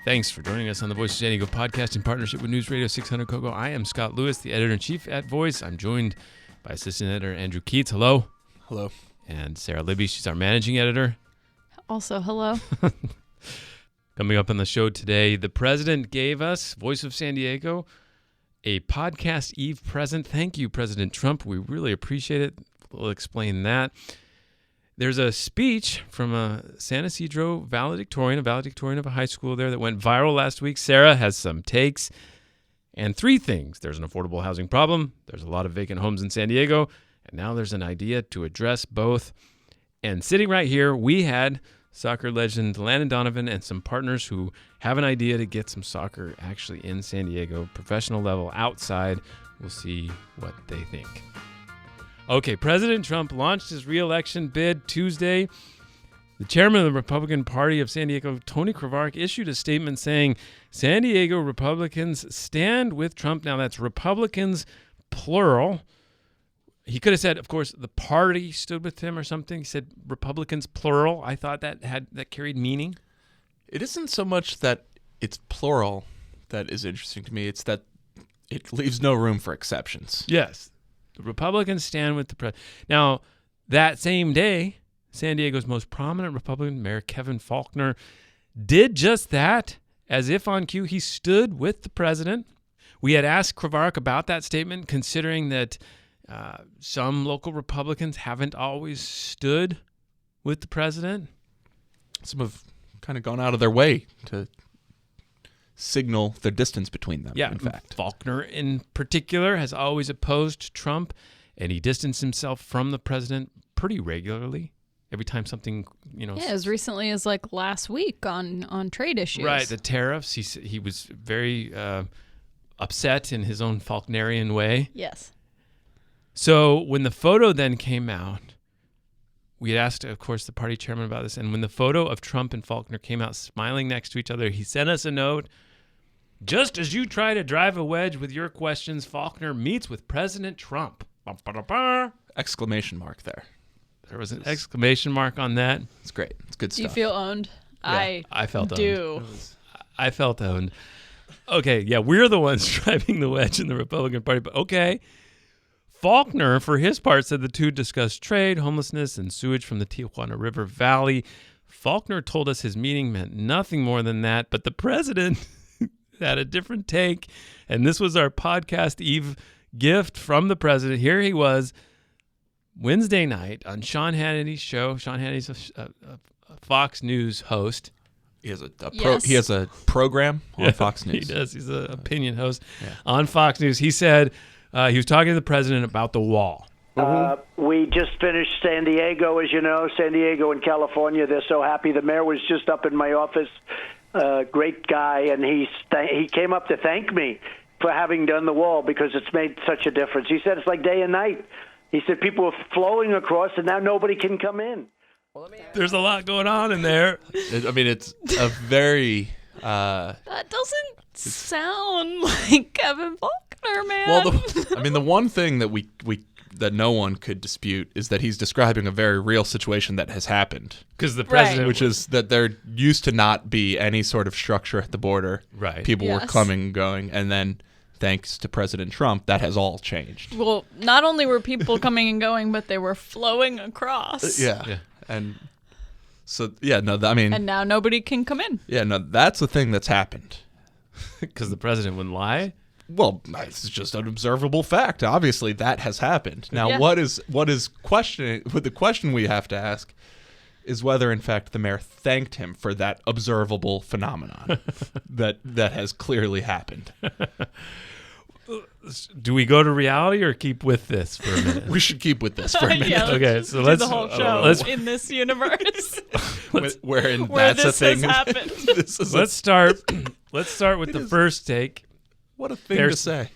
Thanks for joining us on the Voice of San Diego podcast in partnership with News Radio 600 Kogo. I am Scott Lewis, the editor-in-chief at Voice. I'm joined by assistant editor Andrew Keats. Hello. Hello. And Sarah Libby, she's our managing editor. Also, hello. Coming up on the show today, the president gave us, Voice of San Diego, a podcast Eve present. Thank you, President Trump. We really appreciate it. We'll explain that. There's a speech from a San Ysidro valedictorian of a high school there that went viral last week. Sarah has some takes and three things. There's an affordable housing problem. There's a lot of vacant homes in San Diego. And now there's an idea to address both. And sitting right here, we had soccer legend Landon Donovan and some partners who have an idea to get some soccer actually in San Diego, professional level, outside. We'll see what they think. Okay, President Trump launched his re-election bid Tuesday. The chairman of the Republican Party of San Diego, Tony Krivaric, issued a statement saying San Diego Republicans stand with Trump. Now, that's Republicans, plural. He could have said, of course, the party stood with him or something. He said Republicans, plural. I thought that carried meaning. It isn't so much that it's plural that is interesting to me. It's that it leaves no room for exceptions. Yes. The Republicans stand with the president. Now, that same day, San Diego's most prominent Republican, Mayor Kevin Faulconer, did just that. As if on cue, he stood with the president. We had asked Krivaric about that statement, considering that some local Republicans haven't always stood with the president. Some have kind of gone out of their way to signal the distance between them. Yeah, in fact. Faulconer in particular has always opposed Trump, and he distanced himself from the president pretty regularly. Every time something, Yeah, as recently as like last week on trade issues. Right, the tariffs. He was very upset in his own Faulconerian way. Yes. So when the photo then came out, we had asked, of course, the party chairman about this, and when the photo of Trump and Faulconer came out smiling next to each other, he sent us a note. Just as you try to drive a wedge with your questions, Faulconer meets with President Trump. Exclamation mark there. There was an exclamation mark on that. It's great. It's good Do stuff. you feel owned? Yeah, I felt do. owned. I felt owned. Okay, yeah, we're the ones driving the wedge in the Republican Party, but okay. Faulconer, for his part, said the two discussed trade, homelessness, and sewage from the Tijuana River Valley. Faulconer told us his meeting meant nothing more than that, but the president had a different take, and this was our podcast Eve gift from the president. Here he was Wednesday night on Sean Hannity's show. Sean Hannity's a Fox News host. He has a program on Fox News. He does. He's an opinion host on Fox News. He said he was talking to the president about the wall. We just finished San Diego, as you know, San Diego and California. They're so happy. The mayor was just up in my office. Great guy, and he came up to thank me for having done the wall because it's made such a difference. He said it's like day and night. He said people are flowing across, and now nobody can come in. There's a lot going on in there. It's a very... That doesn't sound like Kevin Faulconer, man. Well, the one thing that that no one could dispute is that he's describing a very real situation that has happened. Because the president... Which is that there used to not be any sort of structure at the border. Right. People were coming and going, and then thanks to President Trump, that has all changed. Well, not only were people coming and going, but they were flowing across. Yeah. And so, And now nobody can come in. Yeah, no, that's the thing that's happened. Because the president wouldn't lie? Well, it's just an observable fact. Obviously, that has happened. Now, Yeah. what is questioning? The question we have to ask is whether, in fact, the mayor thanked him for that observable phenomenon that has clearly happened. Do we go to reality or keep with this for a minute? We should keep with this for a minute. Yeah, Okay, so do let's the whole show in this universe Where where that's this a thing. has happened. This is Let's start with the first take. what a thing to say.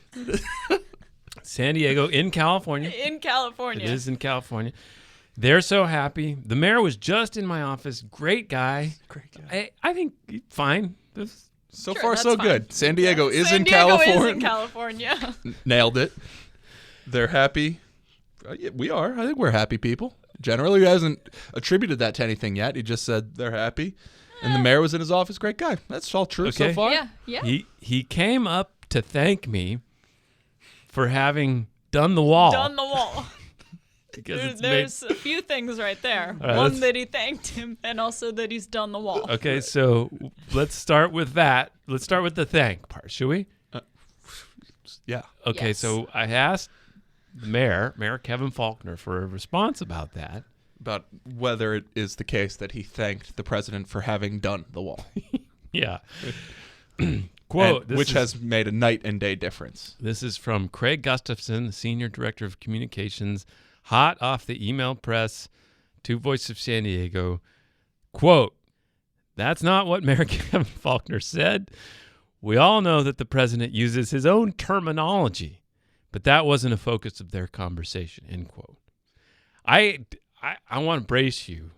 San Diego in California. In California. It is in California. They're so happy. The mayor was just in my office. Great guy. Great guy. I think fine. So Sure, far, that's so fine. good. San Diego is San in Diego California. is in California. Nailed it. They're happy. Yeah, we are. I think we're happy people. Generally, he hasn't attributed that to anything yet. He just said they're happy. And the mayor was in his office. Great guy. That's all true so Okay. far. Yeah. He came up to thank me for having done the wall. Done the wall. Because There's a few things right there. right, One, let's- that he thanked him, and also that he's done the wall. Okay, so let's start with that. Let's start with the thank part, should we? Yeah. Okay, Yes. so I asked the Mayor Kevin Faulconer, for a response about that. About whether it is the case that he thanked the president for having done the wall. Yeah. Quote, And- which has made a night and day difference. This is from Craig Gustafson, the Senior Director of Communications, hot off the email press to Voice of San Diego. Quote, that's not what Mayor Kevin Faulconer said. We all know that the president uses his own terminology, but that wasn't a focus of their conversation, end quote. I want to brace you,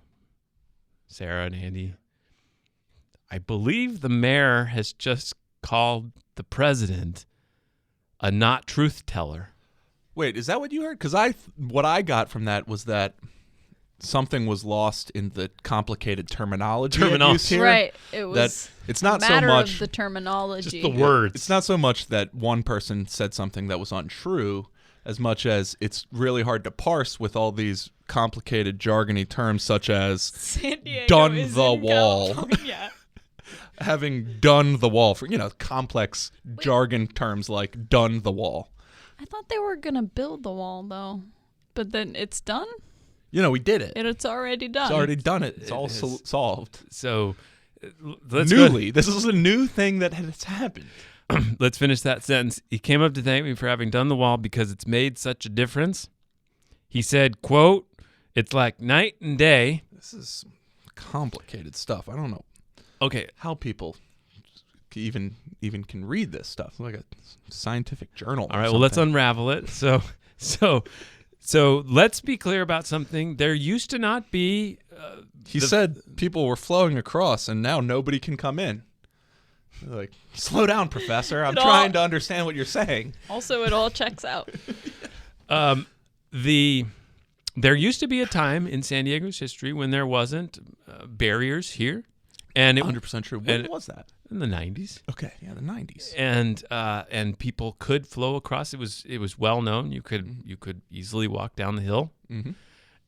Sarah and Andy. I believe the mayor has just called the president a not truth teller. Wait, is that what you heard? Because what I got from that was that something was lost in the complicated terminology used here. Right. It was it's not a matter so much of the terminology. Just the words. It's not so much that one person said something that was untrue, as much as it's really hard to parse with all these complicated jargony terms such as San Diego done is the in wall. California. having done the wall for complex jargon terms like done the wall. I thought they were going to build the wall, though. But then it's done? We did it. It's already done. It's already done it. It's It all is. solved. So let's go. Newly. This is a new thing that has happened. Let's finish that sentence. He came up to thank me for having done the wall because it's made such a difference. He said, quote, it's like night and day. This is complicated stuff. I don't know Okay, how people even can read this stuff. It's like a scientific journal. all right, well, let's unravel it. So let's be clear about something. There used to not be... He said people were flowing across, and now nobody can come in. They're like, slow down, Professor. I'm It all- trying to understand what you're saying. Also, it all checks out. There used to be a time in San Diego's history when there wasn't barriers here. And it 100% true. When was that? in the 90s. Okay, yeah, the 90s. And people could flow across. It was well known. You could easily walk down the hill. Mm-hmm.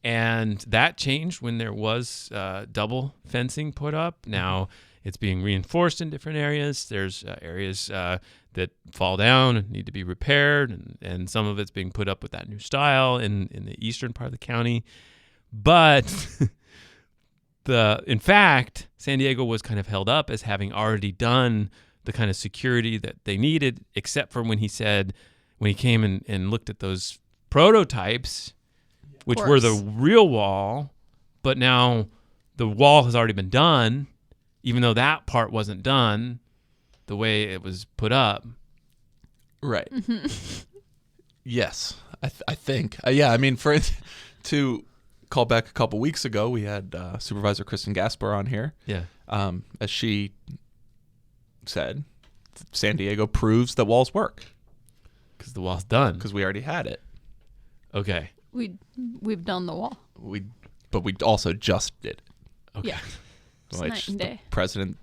And that changed when there was double fencing put up. Now it's being reinforced in different areas. There's areas that fall down and need to be repaired, and some of it's being put up with that new style in the eastern part of the county. But in fact, San Diego was kind of held up as having already done the kind of security that they needed, except for when he came and looked at those prototypes, which were the real wall, but now the wall has already been done, even though that part wasn't done the way it was put up. Right. Yes, I think. Yeah, I mean, to call back a couple weeks ago, we had Supervisor Kristen Gaspar on here. Yeah. As she said, San Diego proves that walls work Because the wall's done. because we already had it. Okay. We've done the wall. But we also just did it. Okay. Yeah. It's Which night and the day. president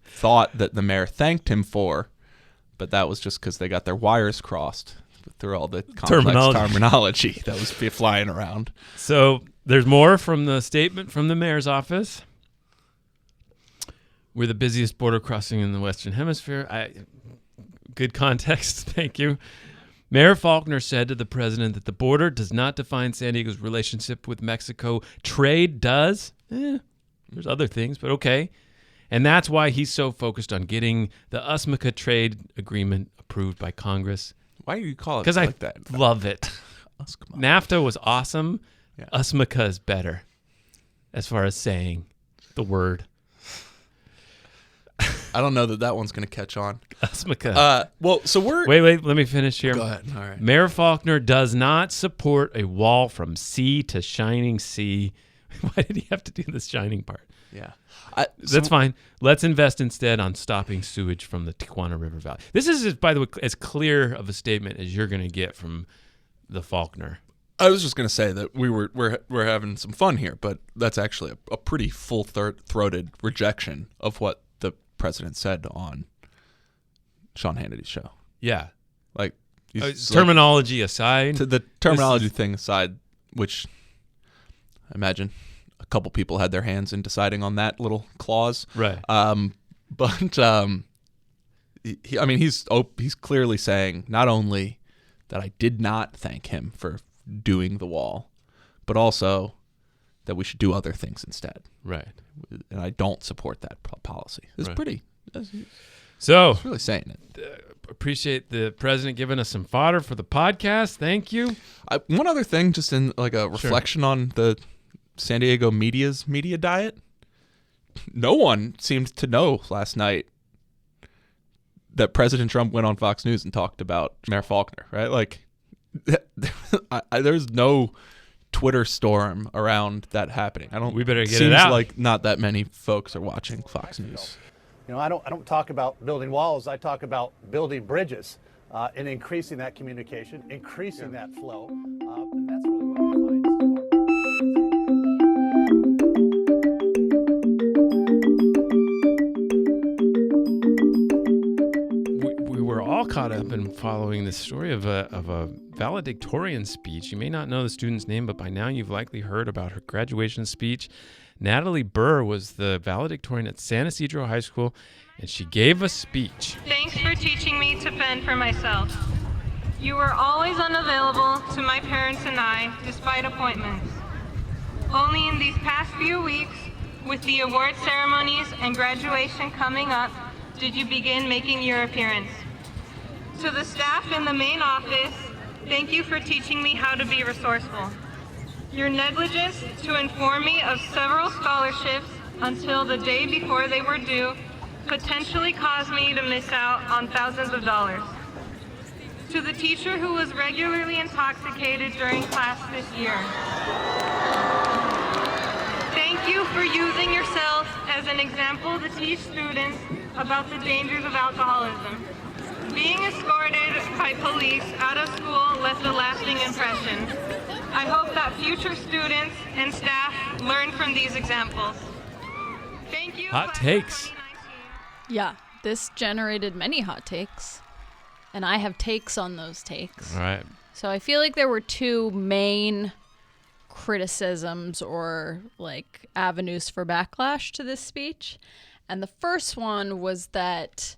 thought that the mayor thanked him for, but that was just because they got their wires crossed through all the complex terminology that was flying around. So there's more from the statement from the mayor's office. We're the busiest border crossing in the Western Hemisphere. Good context. Thank you. Mayor Faulconer said to the president that the border does not define San Diego's relationship with Mexico. Trade does. There's other things, but okay. And that's why he's so focused on getting the USMCA trade agreement approved by Congress. Why do you call it Because like I that? love it. NAFTA was awesome. Yeah. USMCA is better as far as saying the word. I don't know that one's going to catch on. USMCA. Well, so we're... Wait, let me finish here. Go ahead. All right. Mayor Faulconer does not support a wall from sea to shining sea. Why did he have to do this shining part? Yeah. That's fine. Let's invest instead on stopping sewage from the Tijuana River Valley. This is, by the way, as clear of a statement as you're going to get from the Faulconer. I was just going to say that we're having some fun here, but that's actually a pretty full-throated rejection of what the president said on Sean Hannity's show. Yeah. Like, terminology aside. To the terminology thing aside, which I imagine a couple people had their hands in deciding on that little clause. Right. He's clearly saying not only that I did not thank him for doing the wall, but also that we should do other things instead. Right. And I don't support that policy. It's right. pretty. So it's really saying it. Appreciate the president giving us some fodder for the podcast. Thank you. One other thing, just in like a reflection on the San Diego media's media diet. No one seemed to know last night that President Trump went on Fox News and talked about Mayor Faulconer, right? Like, there's no Twitter storm around that happening. We better get it out. Seems like not that many folks are watching Fox News. You know, I don't talk about building walls. I talk about building bridges and increasing that communication, increasing that flow. And that's really what we find. We were all caught up in following the story of a valedictorian speech. You may not know the student's name, but by now you've likely heard about her graduation speech. Natalie Burr was the valedictorian at San Ysidro High School, and she gave a speech. Thanks for teaching me to fend for myself. You were always unavailable to my parents and I, despite appointments. Only in these past few weeks, with the award ceremonies and graduation coming up, did you begin making your appearance. To the staff in the main office, thank you for teaching me how to be resourceful. Your negligence to inform me of several scholarships until the day before they were due potentially caused me to miss out on thousands of dollars. To the teacher who was regularly intoxicated during class this year, thank you for using yourself as an example to teach students about the dangers of alcoholism. Being escorted by police out of school left a lasting impression. I hope that future students and staff learn from these examples. Thank you. Hot takes. Yeah, this generated many hot takes, and I have takes on those takes. All right. So I feel like there were two main criticisms or like avenues for backlash to this speech. And the first one was that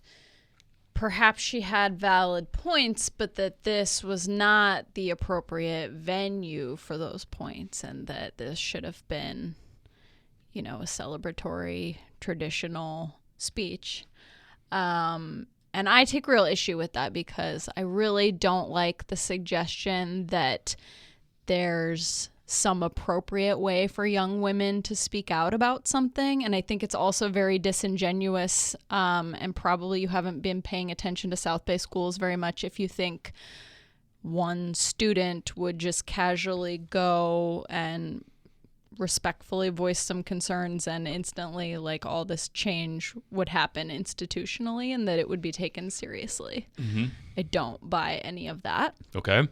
perhaps she had valid points, but that this was not the appropriate venue for those points, and that this should have been, you know, a celebratory, traditional speech. And I take real issue with that because I really don't like the suggestion that there's some appropriate way for young women to speak out about something. And I think it's also very disingenuous, and probably you haven't been paying attention to South Bay schools very much if you think one student would just casually go and respectfully voice some concerns and instantly like all this change would happen institutionally and that it would be taken seriously. Mm-hmm. I don't buy any of that. Okay.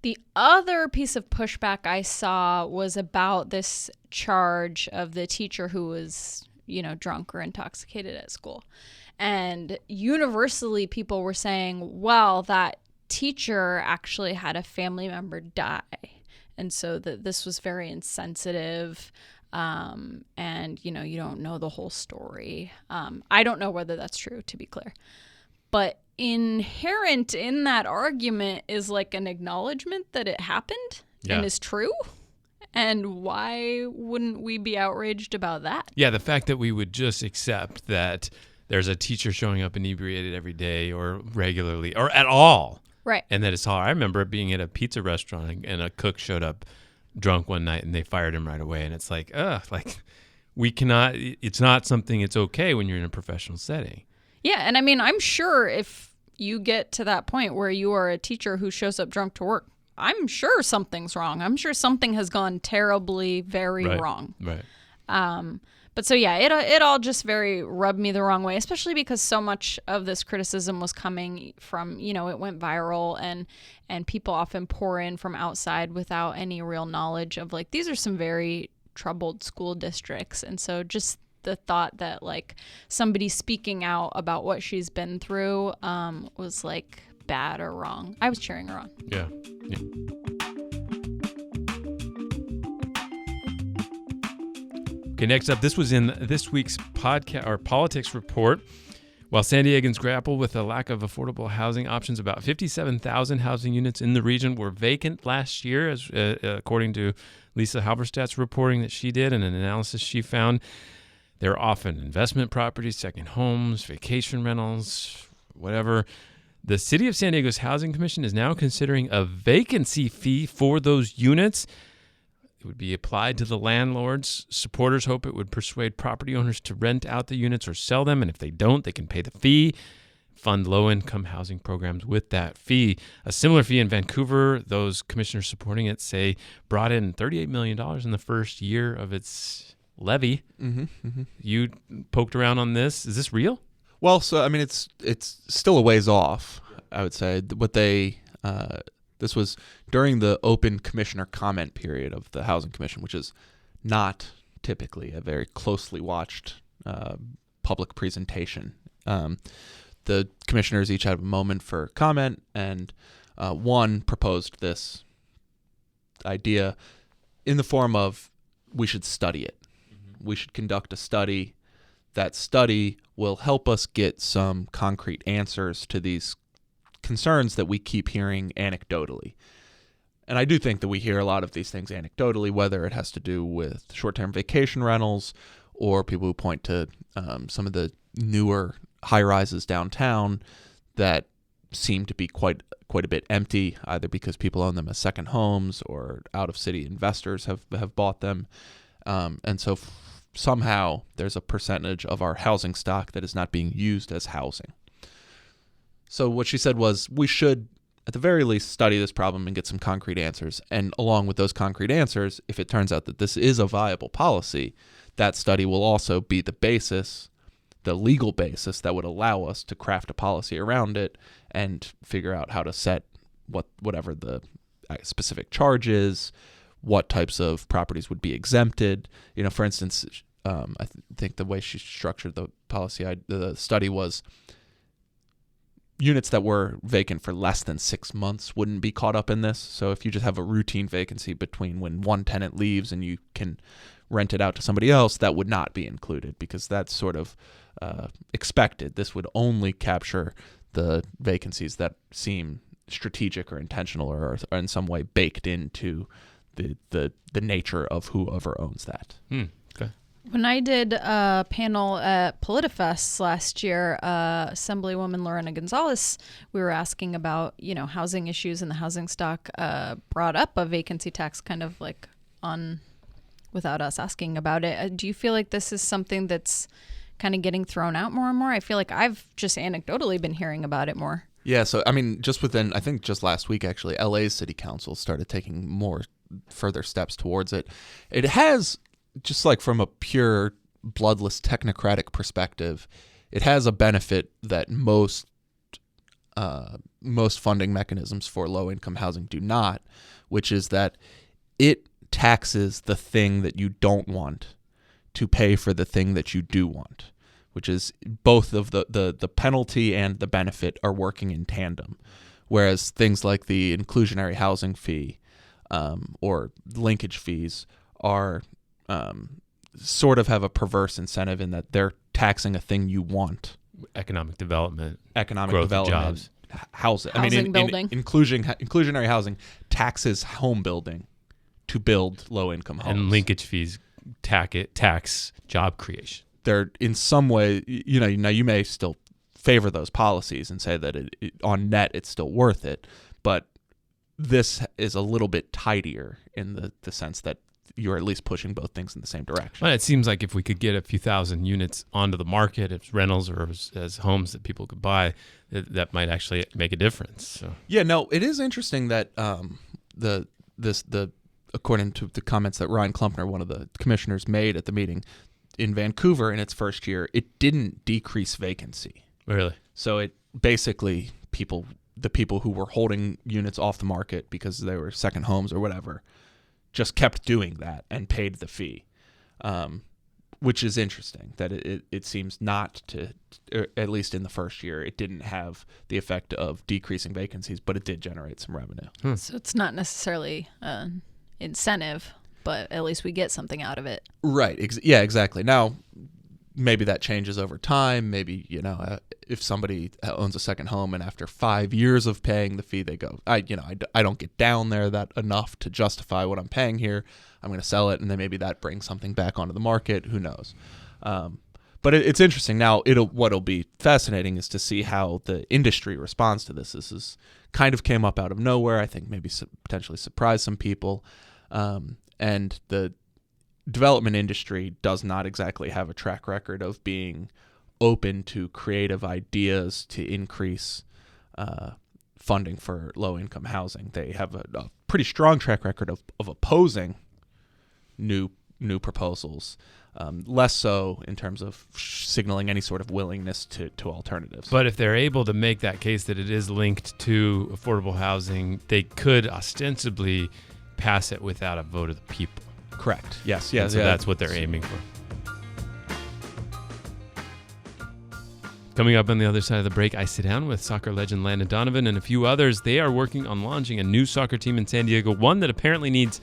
The other piece of pushback I saw was about this charge of the teacher who was, you know, drunk or intoxicated at school. And universally people were saying, well, that teacher actually had a family member die. And so that this was very insensitive, and, you know, you don't know the whole story. I don't know whether that's true, to be clear. But inherent in that argument is like an acknowledgement that it happened and is true. And why wouldn't we be outraged about that? Yeah, the fact that we would just accept that there's a teacher showing up inebriated every day or regularly or at all. Right. And that it's hard. I remember being at a pizza restaurant and a cook showed up drunk one night and they fired him right away. And it's like, we cannot, it's not something, it's okay when you're in a professional setting. Yeah. And I mean, I'm sure if you get to that point where you are a teacher who shows up drunk to work, I'm sure something's wrong. I'm sure something has gone terribly, very wrong. Right. But so yeah, it all just very rubbed me the wrong way, especially because so much of this criticism was coming from, it went viral and people often pour in from outside without any real knowledge of like, these are some very troubled school districts. And so just the thought that like somebody speaking out about what she's been through was like bad or wrong. I was cheering her on. Yeah. Okay, next up, this was in this week's podcast or politics report. While San Diegans grapple with a lack of affordable housing options, about 57,000 housing units in the region were vacant last year, as according to Lisa Halberstadt's reporting that she did and an analysis she found. They're often investment properties, second homes, vacation rentals, whatever. The City of San Diego's Housing Commission is now considering a vacancy fee for those units. It would be applied to the landlords. Supporters hope it would persuade property owners to rent out the units or sell them, and if they don't, they can pay the fee, fund low-income housing programs with that fee. A similar fee in Vancouver, those commissioners supporting it say brought in $38 million in the first year of its levy. You poked around on this. Is this real? Well, so I mean, it's still a ways off, I would say. What they this was during the open commissioner comment period of the Housing Commission, which is not typically a very closely watched public presentation. The commissioners each had a moment for comment, and one proposed this idea in the form of we should study it. We should conduct a study. That study will help us get some concrete answers to these concerns that we keep hearing anecdotally. And I do think that we hear a lot of these things anecdotally, whether it has to do with short-term vacation rentals or people who point to some of the newer high-rises downtown that seem to be quite a bit empty, either because people own them as second homes or out-of-city investors have bought them. And so somehow there's a percentage of our housing stock that is not being used as housing. So what she said was we should, at the very least, study this problem and get some concrete answers. And along with those concrete answers, if it turns out that this is a viable policy, that study will also be the basis, the legal basis that would allow us to craft a policy around it and figure out how to set whatever the specific charge is, what types of properties would be exempted. For instance, I think the way she structured the policy, the study was units that were vacant for less than 6 months wouldn't be caught up in this. So if you just have a routine vacancy between when one tenant leaves and you can rent it out to somebody else, that would not be included because that's sort of expected. This would only capture the vacancies that seem strategic or intentional or in some way baked into the nature of whoever owns that. Okay. When I did a panel at PolitiFest last year, Assemblywoman Lorena Gonzalez, we were asking about, housing issues and the housing stock, brought up a vacancy tax kind of like without us asking about it. Do you feel like this is something that's kind of getting thrown out more and more? I feel like I've just anecdotally been hearing about it more. Yeah, so I mean, I think just last week actually, LA's city council started taking more further steps towards it. It has, just like from a pure bloodless technocratic perspective, it has a benefit that most funding mechanisms for low-income housing do not, which is that it taxes the thing that you don't want to pay for the thing that you do want, which is both of the penalty and the benefit are working in tandem. Whereas things like the inclusionary housing fee or linkage fees are sort of have a perverse incentive in that they're taxing a thing you want. Economic development, growth, jobs, housing. Building. Inclusionary housing taxes home building to build low-income homes. And linkage fees tax job creation. They're in some way, now you may still favor those policies and say that on net it's still worth it, but this is a little bit tidier in the sense that you're at least pushing both things in the same direction. Well, it seems like if we could get a few thousand units onto the market as rentals or as homes that people could buy, that might actually make a difference. So. Yeah, no, it is interesting that according to the comments that Ryan Klumpner, one of the commissioners, made at the meeting, in Vancouver in its first year, it didn't decrease vacancy. Really? So it basically the people who were holding units off the market because they were second homes or whatever just kept doing that and paid the fee, which is interesting that it seems not to, at least in the first year, it didn't have the effect of decreasing vacancies, but it did generate some revenue. So it's not necessarily an incentive, but at least we get something out of it. Right. Yeah, exactly. Now, maybe that changes over time. Maybe, if somebody owns a second home and after 5 years of paying the fee, they go, I don't get down there that enough to justify what I'm paying here. I'm going to sell it. And then maybe that brings something back onto the market. Who knows? But it's interesting. Now, what'll be fascinating is to see how the industry responds to this. This is kind of came up out of nowhere. I think maybe potentially surprised some people. And the development industry does not exactly have a track record of being open to creative ideas to increase funding for low-income housing. They have a pretty strong track record of opposing new proposals, less so in terms of signaling any sort of willingness to alternatives. But if they're able to make that case that it is linked to affordable housing, they could ostensibly pass it without a vote of the people. Correct. Yes. So that's what they're aiming for. Coming up on the other side of the break, I sit down with soccer legend Landon Donovan and a few others. They are working on launching a new soccer team in San Diego, one that apparently needs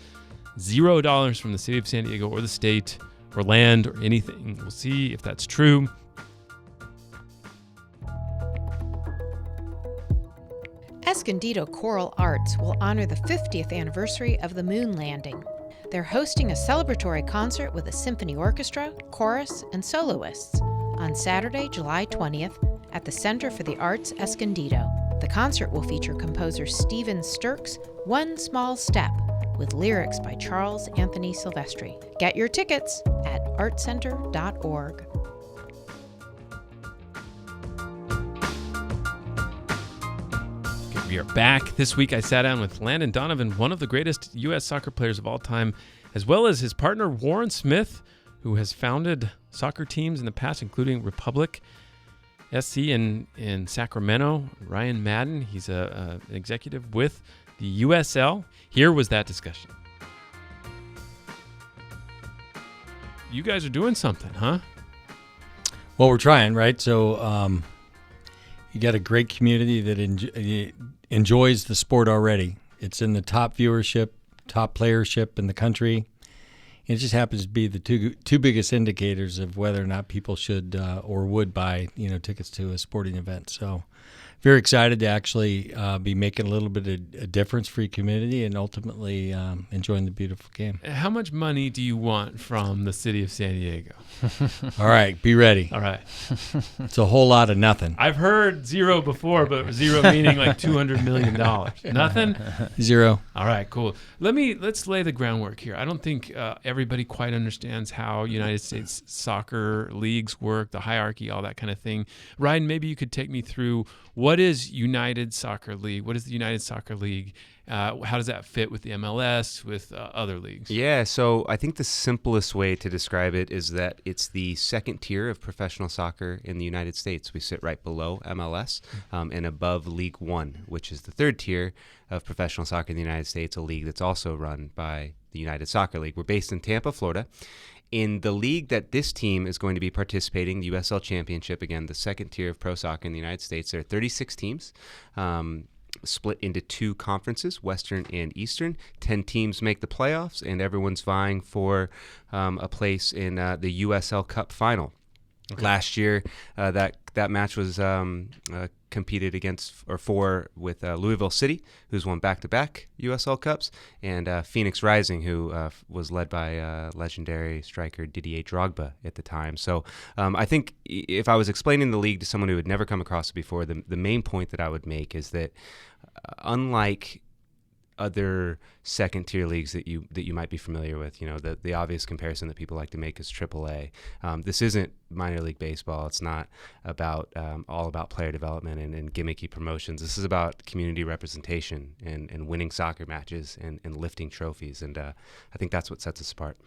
$0 from the city of San Diego or the state or land or anything. We'll see if that's true. Escondido Choral Arts will honor the 50th anniversary of the moon landing. They're hosting a celebratory concert with a symphony orchestra, chorus, and soloists on Saturday, July 20th at the Center for the Arts Escondido. The concert will feature composer Stephen Sturck's One Small Step with lyrics by Charles Anthony Silvestri. Get your tickets at artcenter.org. We are back. This week I sat down with Landon Donovan, one of the greatest U.S. soccer players of all time, as well as his partner Warren Smith, who has founded soccer teams in the past, including Republic SC in Sacramento. Ryan Madden, he's an executive with the USL. Here was that discussion. You guys are doing something, huh? Well, we're trying, right? So you got a great community that enjoys the sport already. It's in the top viewership, top playership in the country. It just happens to be the two biggest indicators of whether or not people should or would buy tickets to a sporting event. So very excited to actually be making a little bit of a difference for your community and ultimately enjoying the beautiful game. How much money do you want from the city of San Diego? All right, be ready. All right. It's a whole lot of nothing. I've heard zero before, but zero meaning like $200 million. Nothing? Zero. All right, cool. Let's lay the groundwork here. I don't think everybody quite understands how United States soccer leagues work, the hierarchy, all that kind of thing. Ryan, maybe you could take me through what is United Soccer League? What is the United Soccer League? How does that fit with the MLS, with other leagues? Yeah, so I think the simplest way to describe it is that it's the second tier of professional soccer in the United States. We sit right below MLS and above League One, which is the third tier of professional soccer in the United States, a league that's also run by the United Soccer League. We're based in Tampa, Florida. In the league that this team is going to be participating, the USL Championship, again, the second tier of pro soccer in the United States, there are 36 teams split into two conferences, Western and Eastern. 10 teams make the playoffs, and everyone's vying for a place in the USL Cup final. Okay. Last year, that match was competed against or for with Louisville City, who's won back-to-back USL Cups, and Phoenix Rising, who was led by legendary striker Didier Drogba at the time. So I think if I was explaining the league to someone who had never come across it before, the main point that I would make is that unlike other second-tier leagues that you might be familiar with, the obvious comparison that people like to make is AAA. This isn't minor league baseball. It's not about all about player development and gimmicky promotions. This is about community representation and winning soccer matches and lifting trophies, and I think that's what sets us apart.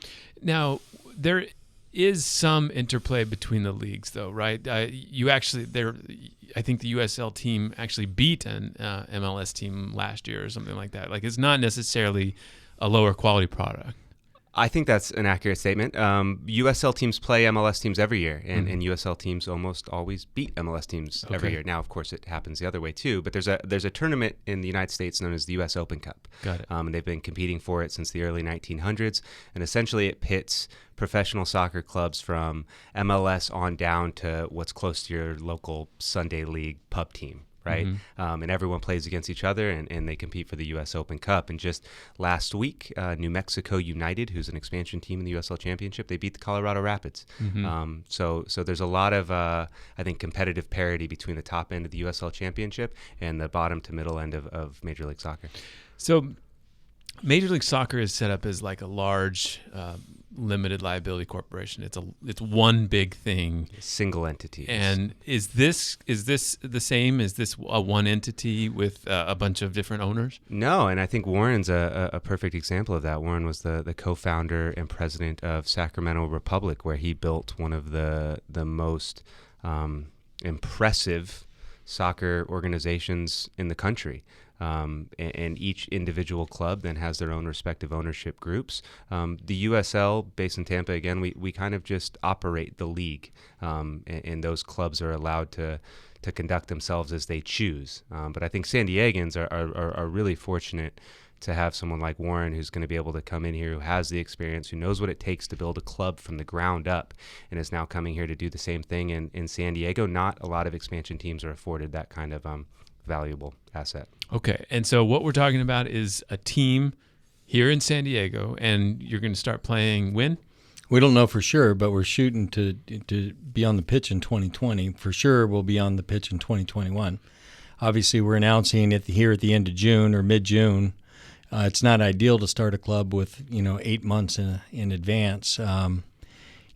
Now, there is some interplay between the leagues, though, right? I think the USL team actually beat an MLS team last year or something like that. Like, it's not necessarily a lower quality product. I think that's an accurate statement. USL teams play MLS teams every year, and USL teams almost always beat MLS teams every year. Now, of course, it happens the other way too. But there's a tournament in the United States known as the U.S. Open Cup. Got it. And they've been competing for it since the early 1900s. And essentially, it pits professional soccer clubs from MLS on down to what's close to your local Sunday league pub team. Right. And everyone plays against each other, and they compete for the U.S. Open Cup. And just last week, New Mexico United, who's an expansion team in the USL Championship, they beat the Colorado Rapids. So there's a lot of, I think, competitive parity between the top end of the USL Championship and the bottom to middle end of Major League Soccer. So Major League Soccer is set up as like a large limited liability corporation. It's one big thing, single entity. And is this the same? Is this a one entity with a bunch of different owners? No, and I think Warren's a perfect example of that. Warren was the co-founder and president of Sacramento Republic, where he built one of the most impressive soccer organizations in the country. And each individual club then has their own respective ownership groups. The USL, based in Tampa, again, we kind of just operate the league, and those clubs are allowed to conduct themselves as they choose. But I think San Diegans are really fortunate to have someone like Warren, who's going to be able to come in here, who has the experience, who knows what it takes to build a club from the ground up, and is now coming here to do the same thing in San Diego. Not a lot of expansion teams are afforded that kind of valuable asset. Okay, and so what we're talking about is a team here in San Diego, and you're going to start playing when? We don't know for sure, but we're shooting to be on the pitch in 2020. For sure, we'll be on the pitch in 2021. Obviously, we're announcing it here at the end of June or mid-June. It's not ideal to start a club with 8 months in advance.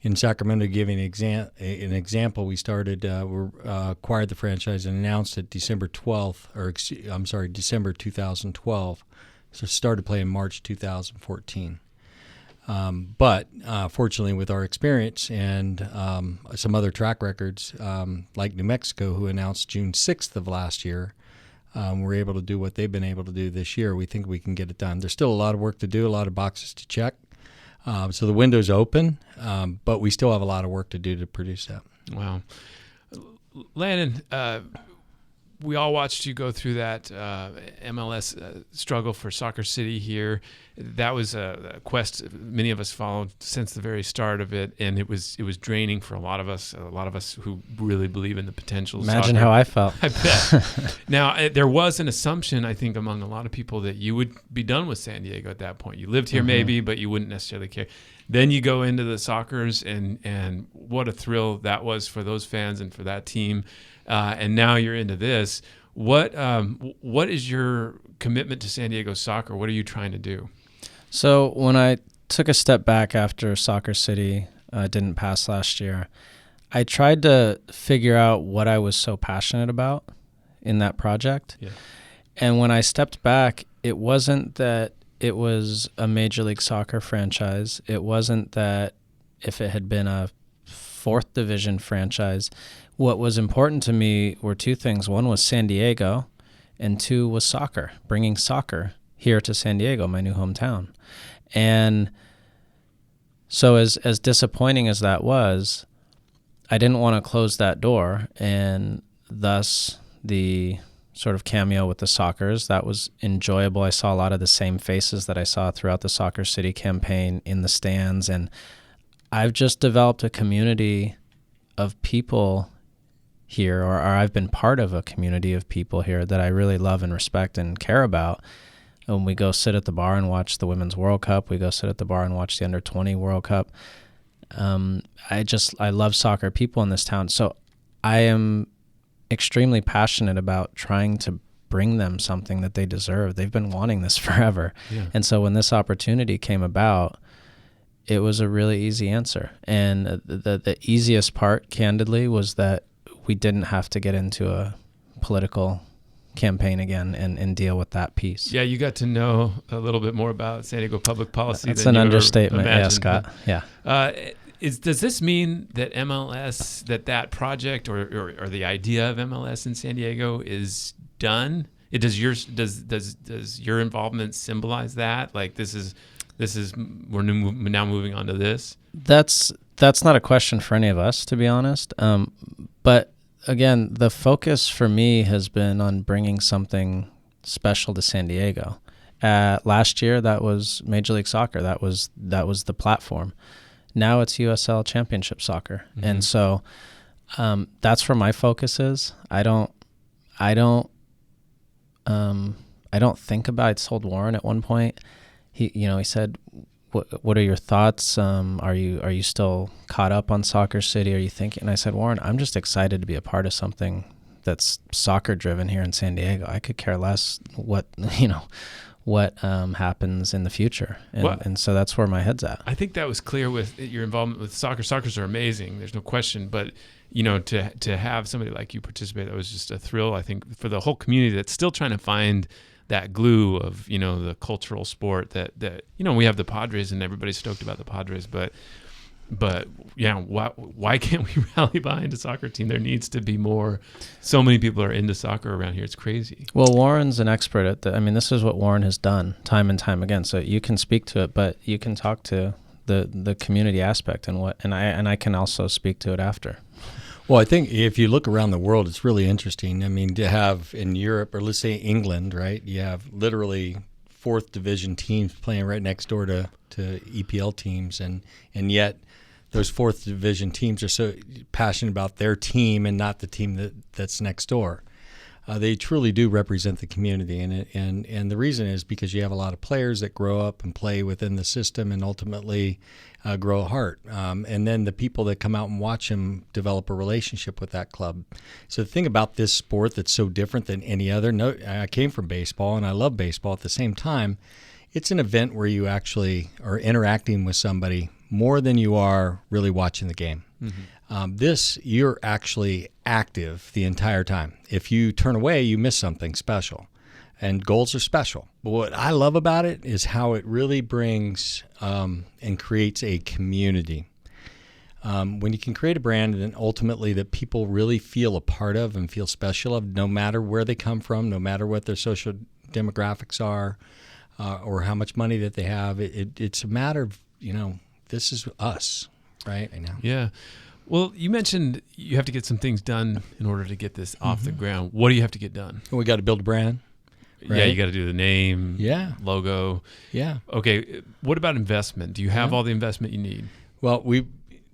In Sacramento, giving an example, we started, acquired the franchise and announced it December 2012. So started playing March 2014. But fortunately, with our experience and some other track records, like New Mexico, who announced June 6th of last year, we're able to do what they've been able to do this year. We think we can get it done. There's still a lot of work to do, a lot of boxes to check. So the window's open, but we still have a lot of work to do to produce that. Wow. Landon, we all watched you go through that MLS struggle for Soccer City here. That was a quest many of us followed since the very start of it, and it was draining for a lot of us who really believe in the potential of Imagine soccer. how I felt. I bet. Now, there was an assumption, I think, among a lot of people that you would be done with San Diego at that point. You lived here maybe, but you wouldn't necessarily care. Then you go into the Soccers, and what a thrill that was for those fans and for that team. And now you're into this. What is your commitment to San Diego soccer? What are you trying to do? So when I took a step back after Soccer City didn't pass last year, I tried to figure out what I was so passionate about in that project. Yeah. And when I stepped back, it wasn't that it was a Major League Soccer franchise. It wasn't that if it had been a 4th Division franchise. What was important to me were two things. One was San Diego, and two was soccer, bringing soccer here to San Diego, my new hometown. And so as disappointing as that was, I didn't want to close that door, and thus the sort of cameo with the Soccers. That was enjoyable. I saw a lot of the same faces that I saw throughout the Soccer City campaign in the stands, and I've just developed a community of people here, or I've been part of a community of people here that I really love and respect and care about. And we go sit at the bar and watch the Women's World Cup. We go sit at the bar and watch the Under-20 World Cup. I love soccer people in this town. So I am extremely passionate about trying to bring them something that they deserve. They've been wanting this forever. Yeah. And so when this opportunity came about, it was a really easy answer. And the easiest part, candidly, was that we didn't have to get into a political campaign again and deal with that piece. Yeah, you got to know a little bit more about San Diego public policy. That's an understatement, yeah, Scott. Yeah. Does this mean that MLS, that project or the idea of MLS in San Diego is done? Does your involvement symbolize that? Like this is we're now moving on to this? That's not a question for any of us, to be honest. But again, the focus for me has been on bringing something special to San Diego. Last year, that was Major League Soccer. That was the platform. Now it's USL Championship Soccer, and so that's where my focus is. I don't think about. I told Warren at one point. He said, "What are your thoughts? Are you still caught up on Soccer City? Are you thinking?" And I said, "Warren, I'm just excited to be a part of something that's soccer driven here in San Diego. I could care less what happens in the future." And so that's where my head's at. I think that was clear with your involvement with soccer. Soccer's are amazing. There's no question. But, to have somebody like you participate, that was just a thrill, I think, for the whole community that's still trying to find that glue of, the cultural sport that we have the Padres and everybody's stoked about the Padres. But yeah, why can't we rally behind a soccer team? There needs to be more. So many people are into soccer around here. It's crazy. Well, Warren's an expert at this is what Warren has done time and time again. So you can speak to it, but you can talk to the community aspect and I can also speak to it after. Well, I think if you look around the world, it's really interesting. I mean, to have in Europe, or let's say England, right? You have literally fourth division teams playing right next door to EPL teams, and yet those fourth division teams are so passionate about their team and not the team that's next door. They truly do represent the community, and the reason is because you have a lot of players that grow up and play within the system and ultimately grow a heart. And then the people that come out and watch them develop a relationship with that club. So the thing about this sport that's so different than any other, I came from baseball and I love baseball at the same time. It's an event where you actually are interacting with somebody more than you are really watching the game. Mm-hmm. You're actually active the entire time. If you turn away, you miss something special. And goals are special. But what I love about it is how it really brings and creates a community. When you can create a brand and then ultimately that people really feel a part of and feel special of, no matter where they come from, no matter what their social demographics are, or how much money that they have, it's a matter of, this is us, right? I know. Yeah. Well, you mentioned you have to get some things done in order to get this off the ground. What do you have to get done? We got to build a brand. Right? Yeah, you got to do the name, logo. Yeah. Okay, what about investment? Do you have all the investment you need? Well,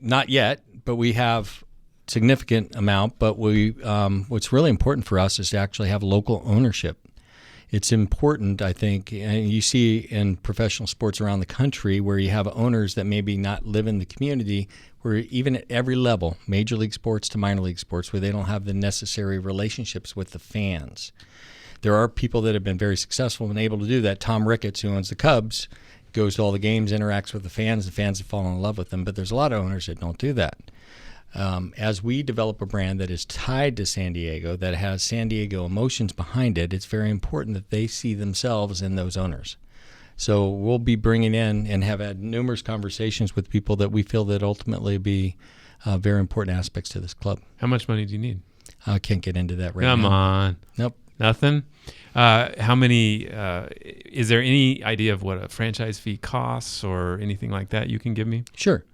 not yet, but we have significant amount. But what's really important for us is to actually have local ownership. It's important, I think, and you see in professional sports around the country where you have owners that maybe not live in the community, where even at every level, major league sports to minor league sports, where they don't have the necessary relationships with the fans. There are people that have been very successful and able to do that. Tom Ricketts, who owns the Cubs, goes to all the games, interacts with the fans have fallen in love with them, but there's a lot of owners that don't do that. As we develop a brand that is tied to San Diego, that has San Diego emotions behind it, it's very important that they see themselves in those owners. So we'll be bringing in and have had numerous conversations with people that we feel that ultimately be very important aspects to this club. How much money do you need? I can't get into that right now. Come on. Nope. Nothing? How many, is there any idea of what a franchise fee costs or anything like that you can give me? Sure.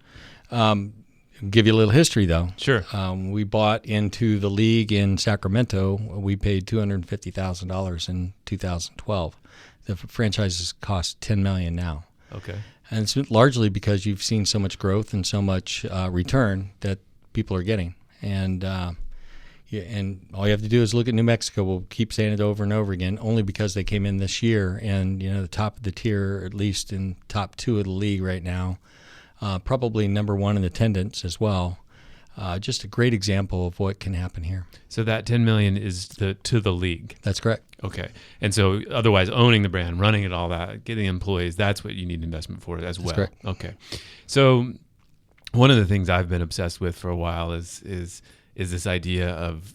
Give you a little history, though. Sure. We bought into the league in Sacramento. We paid $250,000 in 2012. The franchises cost $10 million now. Okay. And it's largely because you've seen so much growth and so much return that people are getting. And all you have to do is look at New Mexico. We'll keep saying it over and over again, only because they came in this year. And, the top of the tier, at least in top 2 of the league right now, probably number 1 in attendance as well. Just a great example of what can happen here. So that $10 million is to the league. That's correct. Okay. And so otherwise owning the brand, running it, all that, getting employees, that's what you need investment for as well. That's correct. Okay. So one of the things I've been obsessed with for a while is this idea of,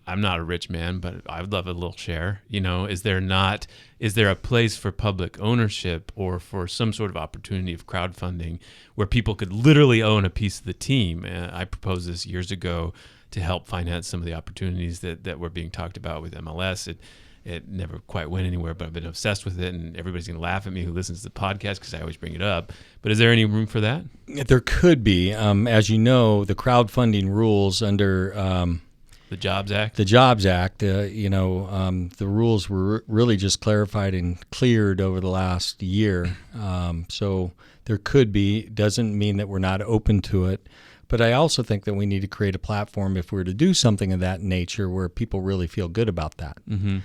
I'm not a rich man, but I would love a little share. Is there a place for public ownership or for some sort of opportunity of crowdfunding where people could literally own a piece of the team? I proposed this years ago to help finance some of the opportunities that were being talked about with MLS. It never quite went anywhere, but I've been obsessed with it, and everybody's going to laugh at me who listens to the podcast because I always bring it up. But is there any room for that? There could be. As you know, the crowdfunding rules under the Jobs Act. The rules were really just clarified and cleared over the last year. So there could be. Doesn't mean that we're not open to it. But I also think that we need to create a platform if we're to do something of that nature where people really feel good about that. Mm-hmm.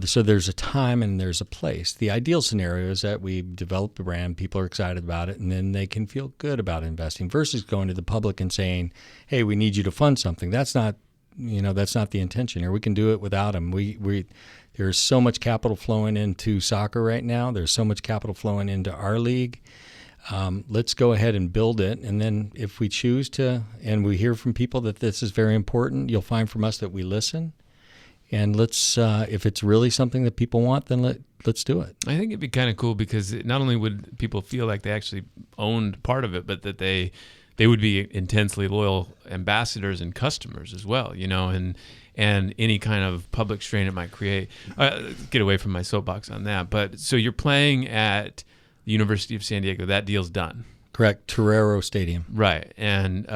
So there's a time and there's a place. The ideal scenario is that we develop the brand, people are excited about it, and then they can feel good about investing versus going to the public and saying, hey, we need you to fund something. That's not the intention here. We can do it without them. There's so much capital flowing into soccer right now. There's so much capital flowing into our league. Let's go ahead and build it. And then if we choose to, and we hear from people that this is very important, you'll find from us that we listen. And let's, if it's really something that people want, then let's do it. I think it'd be kind of cool because not only would people feel like they actually owned part of it, but that they would be intensely loyal ambassadors and customers as well, and any kind of public strain it might create. Get away from my soapbox on that. But so you're playing at the University of San Diego. That deal's done. Correct. Torero Stadium. Right. And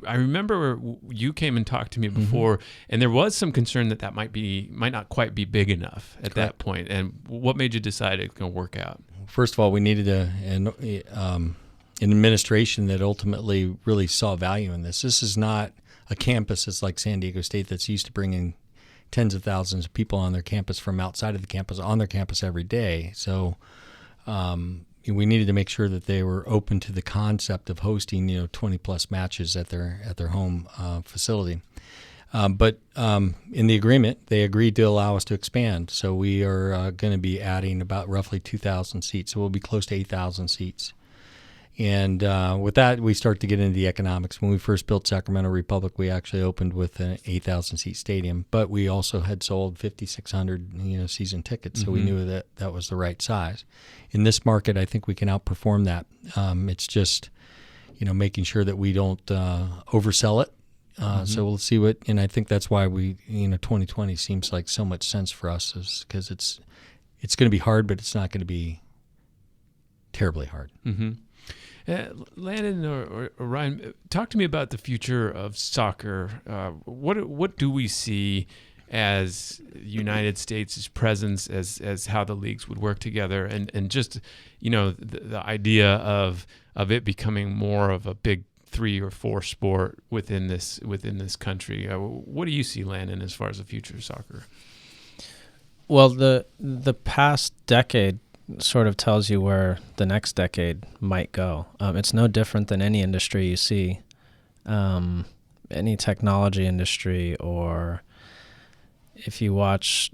I remember you came and talked to me before, and there was some concern that might not quite be big enough at that point. And what made you decide it's going to work out? First of all, we needed an administration that ultimately really saw value in this. This is not a campus that's like San Diego State that's used to bringing tens of thousands of people on their campus from outside of the campus on their campus every day. So we needed to make sure that they were open to the concept of hosting 20 plus matches at their home facility. But in the agreement, they agreed to allow us to expand. So we are going to be adding about roughly 2,000 seats. So we'll be close to 8,000 seats. And with that, we start to get into the economics. When we first built Sacramento Republic, we actually opened with an 8,000-seat stadium, but we also had sold 5,600 season tickets, so we knew that was the right size. In this market, I think we can outperform that. It's just making sure that we don't oversell it. So we'll see and I think that's why 2020 seems like so much sense for us, is because it's going to be hard, but it's not going to be terribly hard. Mm-hmm. Landon or Ryan, talk to me about the future of soccer. What do we see as United States' presence, as how the leagues would work together, and just the idea of it becoming more of a big 3 or 4 sport within this country? What do you see, Landon, as far as the future of soccer? Well, the past decade sort of tells you where the next decade might go. It's no different than any industry you see, any technology industry, or if you watch,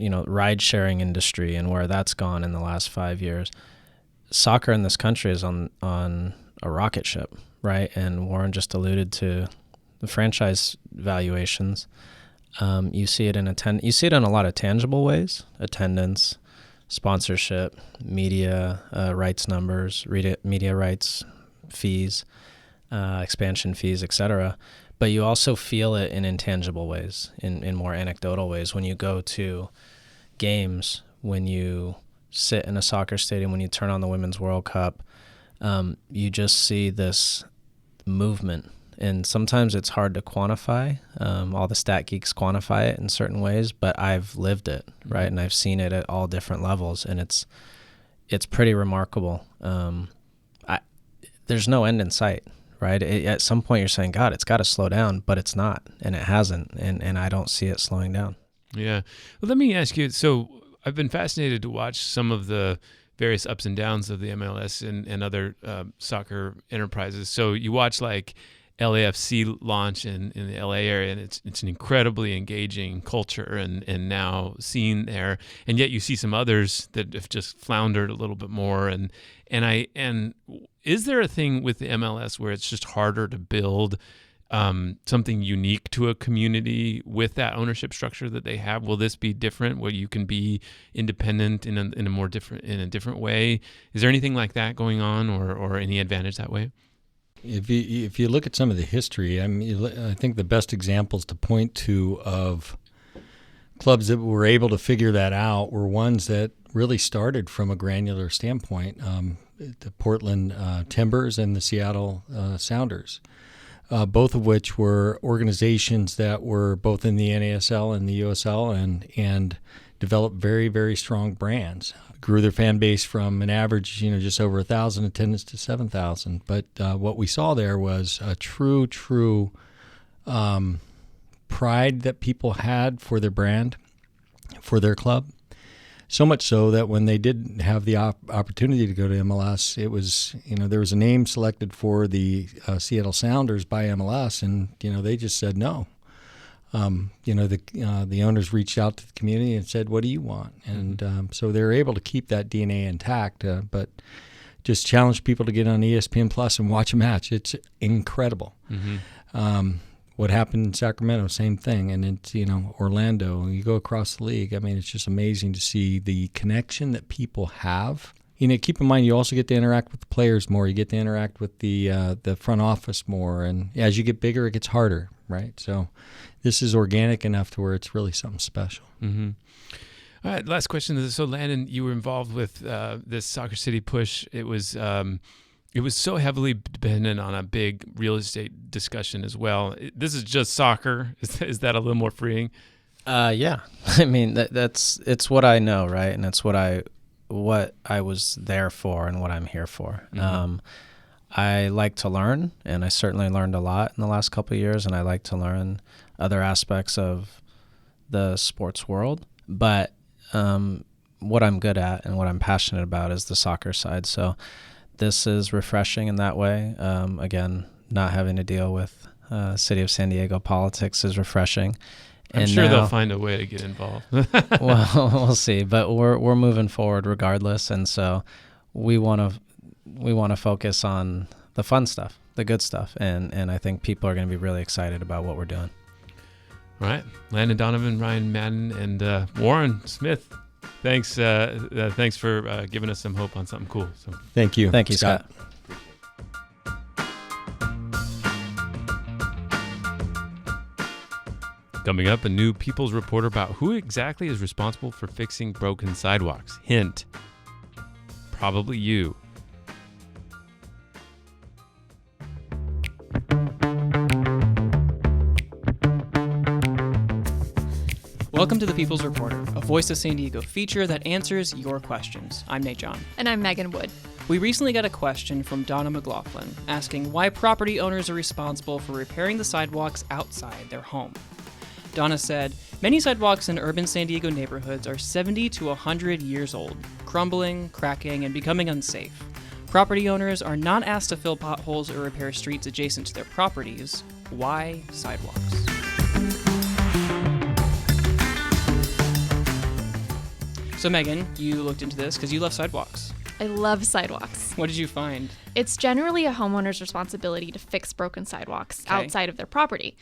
ride-sharing industry and where that's gone in the last 5 years. Soccer in this country is on a rocket ship, right? And Warren just alluded to the franchise valuations. You see it you see it in a lot of tangible ways: attendance, sponsorship, media rights numbers, media rights fees, expansion fees, etc. But you also feel it in intangible ways, in more anecdotal ways. When you go to games, when you sit in a soccer stadium, when you turn on the Women's World Cup, you just see this movement. And sometimes it's hard to quantify. All the stat geeks quantify it in certain ways, but I've lived it, right? And I've seen it at all different levels, and it's pretty remarkable. There's no end in sight, right? At some point you're saying, God, it's got to slow down, but it's not, and it hasn't, and I don't see it slowing down. Yeah. Well, let me ask you, so I've been fascinated to watch some of the various ups and downs of the MLS and other soccer enterprises. So you watch like LAFC launch in the LA area, and it's an incredibly engaging culture and now seen there, and yet you see some others that have just floundered a little bit more, and is there a thing with the MLS where it's just harder to build something unique to a community with that ownership structure that they have? Will this be different, where you can be independent in a different way? Is there anything like that going on, or any advantage that way? If you look at some of the history, I think the best examples to point to of clubs that were able to figure that out were ones that really started from a granular standpoint. The Portland Timbers and the Seattle Sounders, both of which were organizations that were both in the NASL and the USL and developed very, very strong brands. Grew their fan base from an average, just over 1,000 attendance to 7,000. But what we saw there was a true pride that people had for their brand, for their club. So much so that when they did have the opportunity to go to MLS, it was, there was a name selected for the Seattle Sounders by MLS, and, they just said no. The owners reached out to the community and said, what do you want? And so they're able to keep that DNA intact, but just challenge people to get on ESPN Plus and watch a match. It's incredible. What happened in Sacramento, same thing. And it's, Orlando, you go across the league. It's just amazing to see the connection that people have. Keep in mind, you also get to interact with the players more. You get to interact with the front office more. And as you get bigger, it gets harder, right? So this is organic enough to where it's really something special. Mm-hmm. All right, last question. So, Landon, you were involved with this Soccer City push. It was so heavily dependent on a big real estate discussion as well. This is just soccer. Is that a little more freeing? Yeah. It's what I know, right? And it's what I was there for and what I'm here for. Mm-hmm. I like to learn, and I certainly learned a lot in the last couple of years, and I like to learn other aspects of the sports world. But what I'm good at and what I'm passionate about is the soccer side. So this is refreshing in that way. Again, not having to deal with City of San Diego politics is refreshing. I'm sure they'll find a way to get involved. Well, we'll see. But we're moving forward regardless, and so we want to focus on the fun stuff, the good stuff, and I think people are going to be really excited about what we're doing. All right, Landon Donovan, Ryan Madden, and Warren Smith. Thanks for giving us some hope on something cool. So thank you, Scott. Coming up, a new People's Report about who exactly is responsible for fixing broken sidewalks. Hint, probably you. Welcome to the People's Reporter, a Voice of San Diego feature that answers your questions. I'm Nate John. And I'm Megan Wood. We recently got a question from Donna McLaughlin asking why property owners are responsible for repairing the sidewalks outside their home. Donna said, many sidewalks in urban San Diego neighborhoods are 70 to 100 years old, crumbling, cracking, and becoming unsafe. Property owners are not asked to fill potholes or repair streets adjacent to their properties. Why sidewalks? So Megan, you looked into this because you love sidewalks. I love sidewalks. What did you find? It's generally a homeowner's responsibility to fix broken sidewalks outside of their property,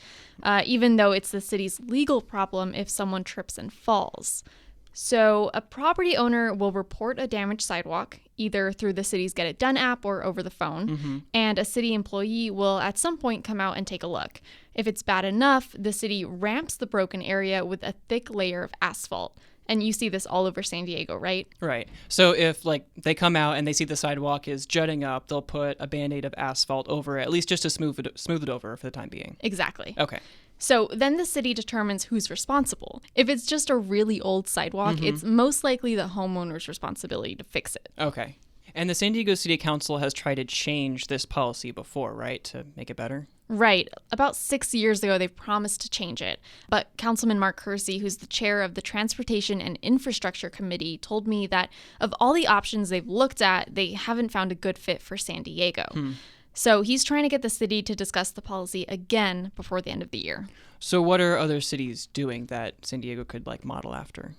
even though it's the city's legal problem if someone trips and falls. So a property owner will report a damaged sidewalk, either through the city's Get It Done app or over the phone, and a city employee will at some point come out and take a look. If it's bad enough, the city ramps the broken area with a thick layer of asphalt. And you see this all over San Diego, right? Right. So if they come out and they see the sidewalk is jutting up, they'll put a Band-Aid of asphalt over it, at least just to smooth it over for the time being. Exactly. Okay. So then the city determines who's responsible. If it's just a really old sidewalk, it's most likely the homeowner's responsibility to fix it. Okay. And the San Diego City Council has tried to change this policy before, right, to make it better? Right. About 6 years ago, they promised to change it. But Councilman Mark Kersey, who's the chair of the Transportation and Infrastructure Committee, told me that of all the options they've looked at, they haven't found a good fit for San Diego. So he's trying to get the city to discuss the policy again before the end of the year. So what are other cities doing that San Diego could model after?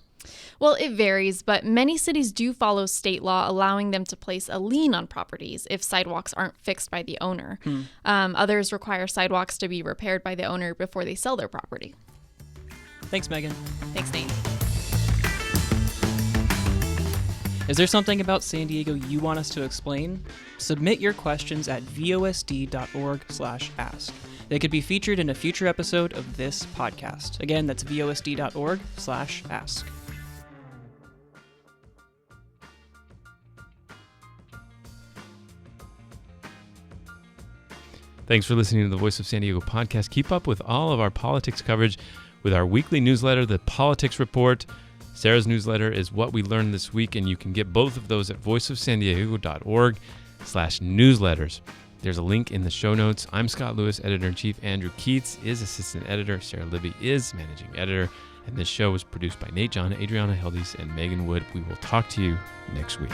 Well, it varies, but many cities do follow state law allowing them to place a lien on properties if sidewalks aren't fixed by the owner. Others require sidewalks to be repaired by the owner before they sell their property. Thanks, Megan. Thanks, Nate. Is there something about San Diego you want us to explain? Submit your questions at vosd.org/ask. They could be featured in a future episode of this podcast. Again, that's vosd.org/ask. Thanks for listening to the Voice of San Diego podcast. Keep up with all of our politics coverage with our weekly newsletter, The Politics Report. Sarah's newsletter is What We Learned This Week, and you can get both of those at voiceofsandiego.org/newsletters. There's a link in the show notes. I'm Scott Lewis, Editor-in-Chief. Andrew Keats is Assistant Editor. Sarah Libby is Managing Editor. And this show was produced by Nate John, Adriana Heldies, and Megan Wood. We will talk to you next week.